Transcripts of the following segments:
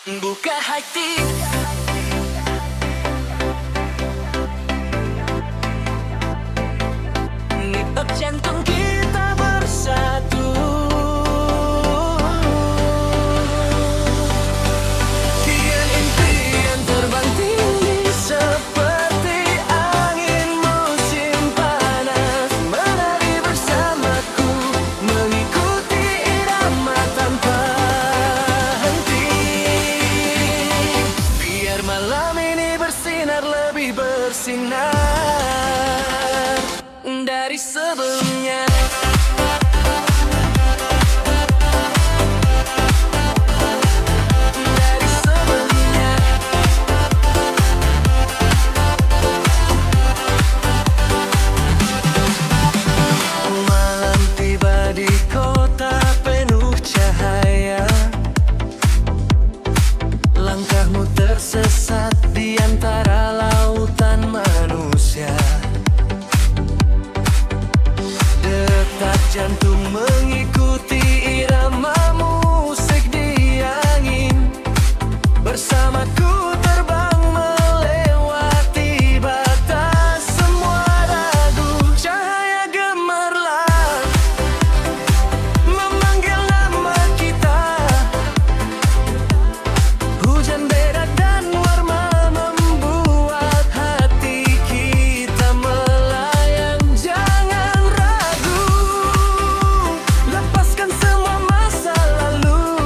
Buka hati, detak jantung kita bersatu. Kian impian terbang tinggi seperti angin musim panas, menari bersamaku, mengikuti irama tanpa henti. Biar malam ini bersinar, lebih bersinar dari sebelumnya. Dari sebelumnya. Malam tiba di kota penuh cahaya. Langkahmu tersesat di antara lautan manusia. Detak jantung mengikuti irama musik di angin. Bersamaku terbang melewati batas semua ragu. Cahaya gemerlap memanggil nama kita. Hujan berat dan warna membuat hati kita melayang. Jangan ragu, lepaskan semua masa lalu.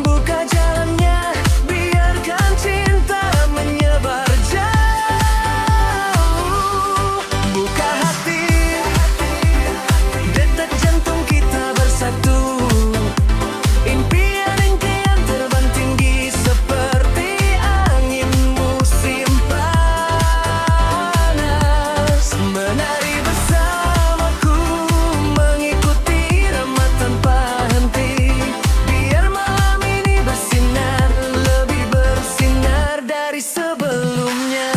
Buka jalannya, biarkan cinta menyebar jauh. Buka hati, detak jantung kita bersatu. Impian-impian terbang tinggi seperti angin musim panas. Menari bersamaku, mengikuti irama tanpa henti. Biar malam ini bersinar, lebih bersinar dari sebelumnya.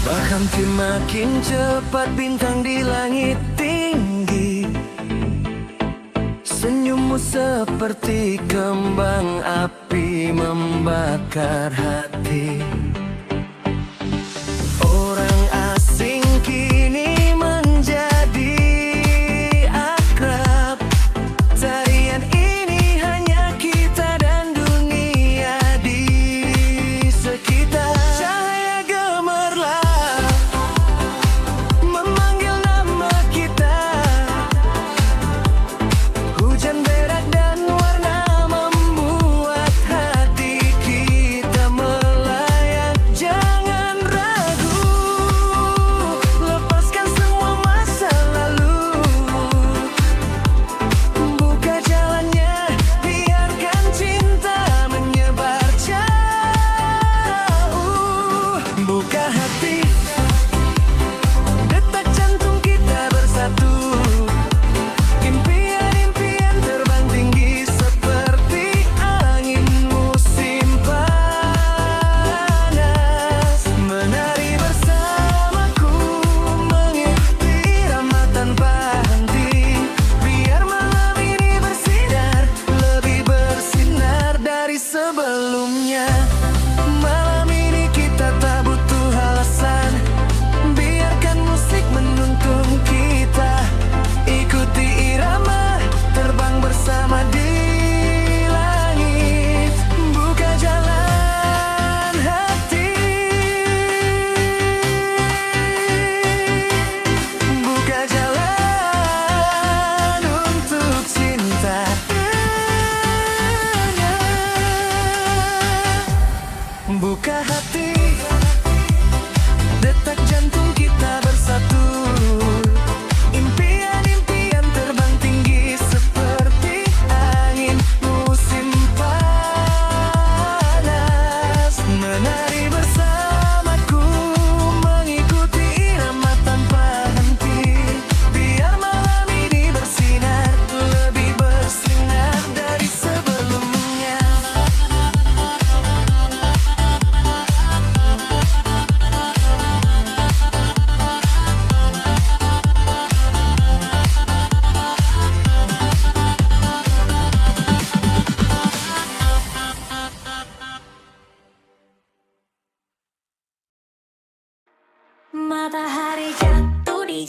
Bahkan makin cepat bintang di langit tinggi. Senyummu seperti kembang api membakar hati. Orang asing kini menjadi akrab. Tarian ini hanya kita dan dunia di sekitar. Cahaya gemerlap memanggil nama kita. Hujan berat dan warna membuat hati kita melayang.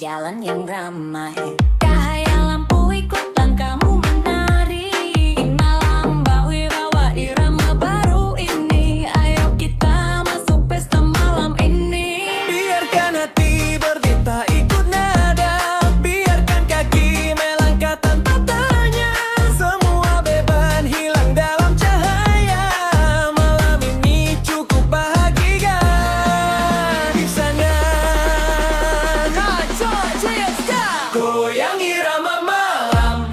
jalan yang ramai. Cahaya lampu ikut langkahmu menari. Malam bahwirawa irama baru ini. Ayo kita masuk pesta malam ini. Biarkan hati berdita ikut nada, biarkan kaki melangkah tanpa tanya. Semua beban hilang dalam cahaya. Malam ini cukup bahagia di sana. Goyang irama malam,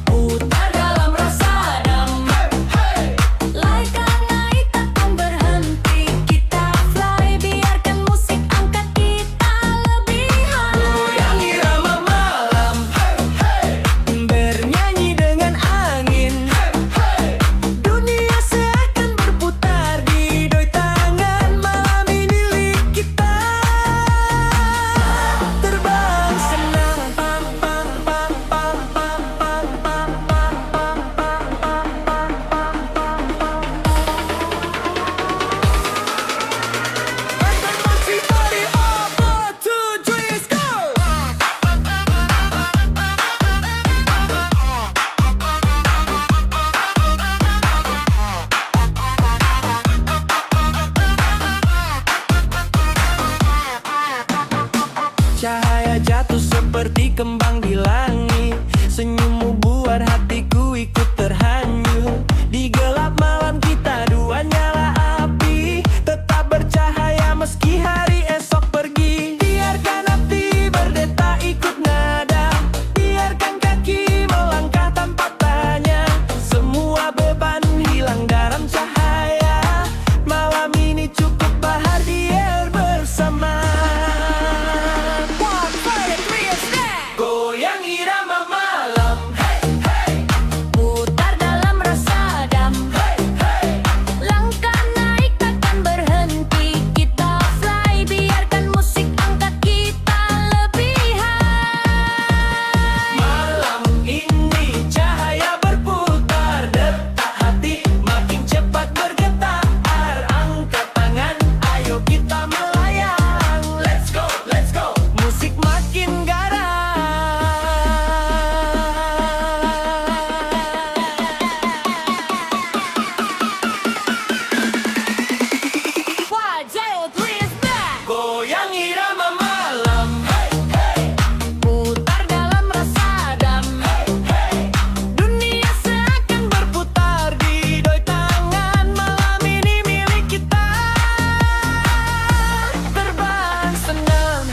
Putar dalam rasa damai. Laikan naik takkan berhenti. Kita fly, biarkan musik angkat kita lebih high. goyang irama malam, bernyanyi dengan angin. Dunia seakan berputar di doi tangan. Malam ini milik kita. Terbang senang, pam pam pam pam pam pam pam pam pam pam pam pam pam pam. Everybody up, 1, 2, 3, go! Cahaya jatuh seperti kembang di langit. Senyummu buat hatiku ikut terhanyut. Di gelap malam kita dua nyala api. Tetap bercahaya meski hari esok pergi. Biarkan hati berdeta ikut nada. Biarkan kaki melangkah tanpa tanya. Semua beban hilang dalam cahaya. Malam ini cukup bahagia bersama. Goyang irama malam, Putar dalam rasa damai. Langkah naik takkan berhenti. Kita fly, biarkan musik angkat kita lebih high. malam ini cahaya berputar. Detak hati makin cepat bergetar. Angkat tangan, ayo kita melayang. Let's go, let's go. Musik makin garang. Goyang irama malam, Putar dalam rasa damai. dunia seakan berputar di doi tangan. Malam ini milik kita. Terbang senang.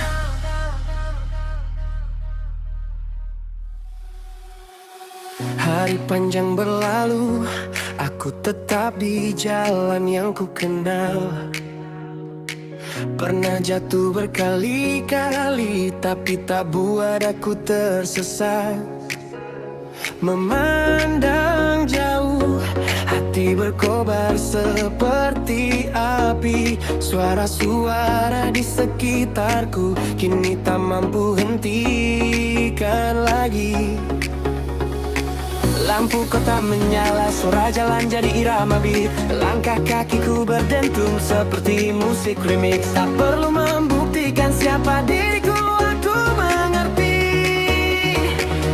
Hari panjang berlalu, aku tetap di jalan yang ku kenal. Pernah jatuh berkali-kali, tapi tak buat aku tersesat. Memandang jauh, hati berkobar seperti api. Suara-suara di sekitarku kini tak mampu hentikan lagi. Lampu kota menyala, suara jalan jadi irama beat. Langkah kakiku berdentum seperti musik remix. Tak perlu membuktikan siapa diriku, aku mengerti.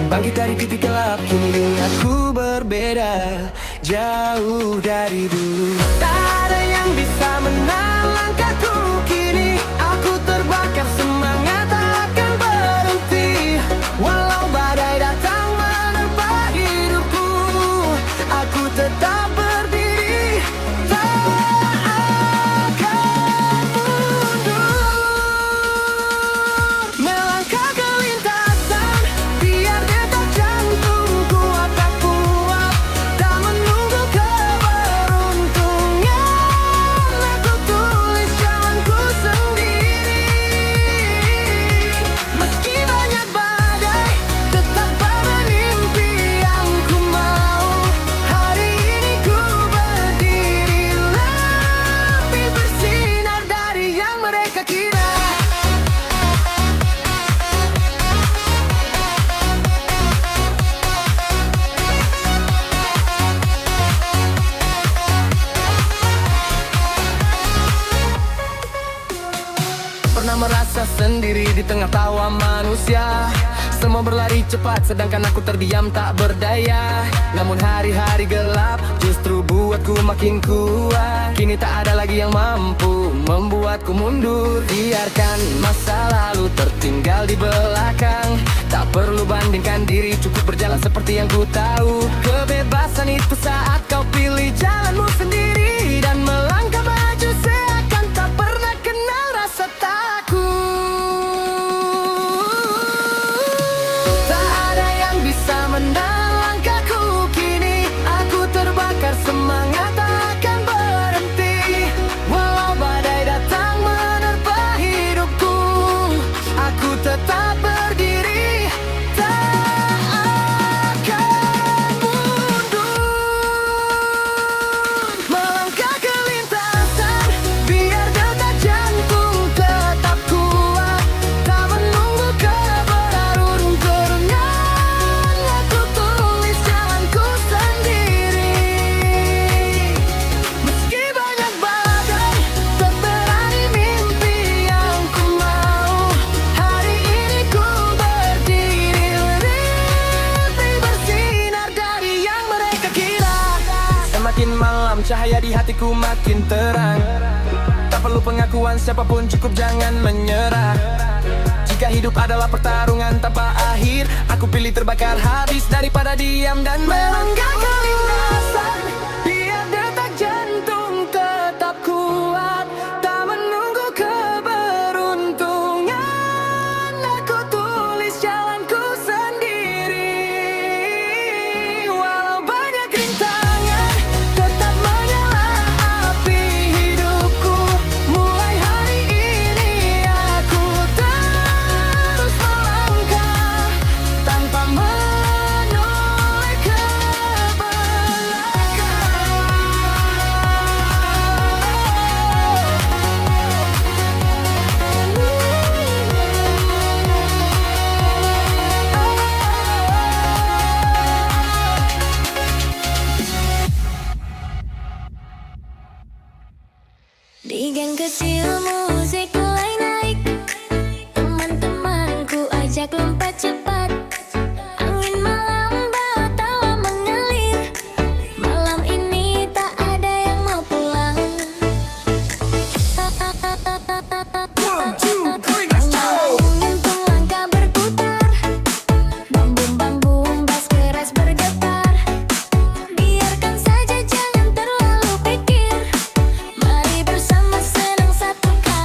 Bangkit dari titik gelap, kini aku berbeda. Jauh dari dulu, tak ada yang bisa menahan langkahku. Kini aku terbakar, semangat tak akan berhenti. Walau badai datang menerpa hidupku, aku tetap berdiri, tak akan mundur. Melangkah ke lintasan, biar detak jantungku tak kuat. Tak menunggu keberuntungan, aku tulis jalanku sendiri. Meski banyak badai, tetap pada mimpi yang ku mau. Hari ini merasa sendiri di tengah tawa manusia. Semua berlari cepat sedangkan aku terdiam tak berdaya. Namun hari-hari gelap justru buatku makin kuat. Kini tak ada lagi yang mampu membuatku mundur. Biarkan masa lalu tertinggal di belakang. Tak perlu bandingkan diri, cukup berjalan seperti yang ku tahu. Kebebasan itu saat kau pilih jalanmu sendiri dan melangkah maju seakan tak pernah kenal rasa takut. Tak ada yang bisa menang langkahku kini. Aku terbakar semangat tak akan berhenti. Walau badai datang menerpa hidupku, aku tetap berdiri. Makin malam cahaya di hatiku makin terang. Tak perlu pengakuan siapapun, cukup jangan menyerah. Jika hidup adalah pertarungan tanpa akhir, aku pilih terbakar habis daripada diam dan melangkah ke lintasan. Biar detak jantung tetap kuat, tak menunggu keberuntungan. Aku tulis jalanku sendiri. Walau banyak rintangan, tetap menyala api hidupku. Mulai hari ini aku terus melangkah tanpa menoleh ke Di geng kecil musik mulai naik. Teman-temanku ajak lompat cepat. Angin malam bawa tawa mengalir. Malam ini tak ada yang mau pulang. Menyentuh langkah berputar. Bambum-bambum bass keras bergetar. Biarkan saja jangan terlalu pikir. Mari bersama senang satu kali.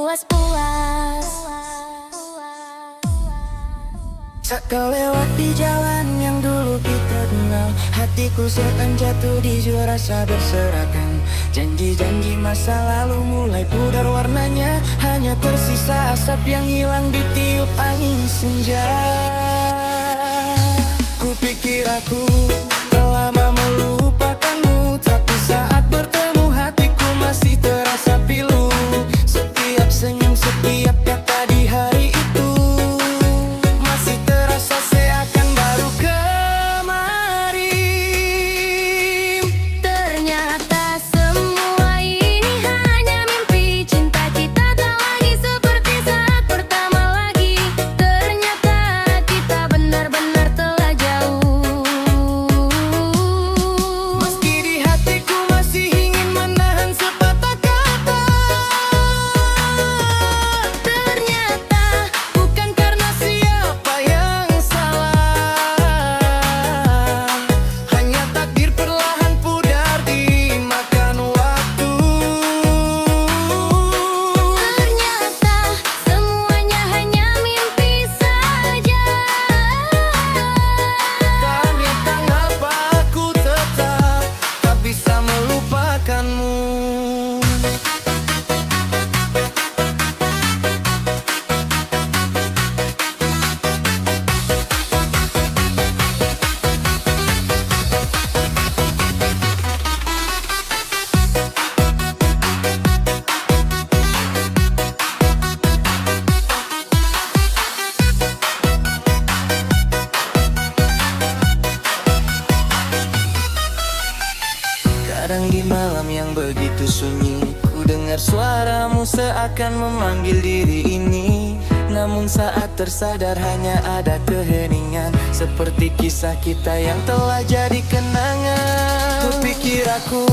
puas-puas. Saat kau lewat di jalan yang dulu kita kenal, hatiku seakan jatuh di jurang rasa berserakan. Janji-janji masa lalu mulai pudar warnanya, hanya tersisa asap yang hilang ditiup angin senja. Kupikir aku telah lama melupakanmu, tapi saat bertemu hatiku masih terasa pilu. Setiap senyum, setiap kata di hari itu masih terasa seakan baru kemarin. Ternyata semua ini hanya mimpi. Cinta kita tak lagi seperti saat pertama lagi. Ternyata kita benar-benar telah jauh. Meski di hatiku masih ingin menahan sepatah kata, Ternyata bukan karena siapa yang salah, hanya takdir perlahan pudar dimakan waktu. Ternyata semuanya hanya mimpi saja. Tanya kenapa aku tetap tak bisa melupakanmu. Kadang di malam yang begitu sunyi, ku dengar suaramu seakan memanggil diri ini. Namun saat tersadar hanya ada keheningan, seperti kisah kita yang telah jadi kenangan. Kupikir aku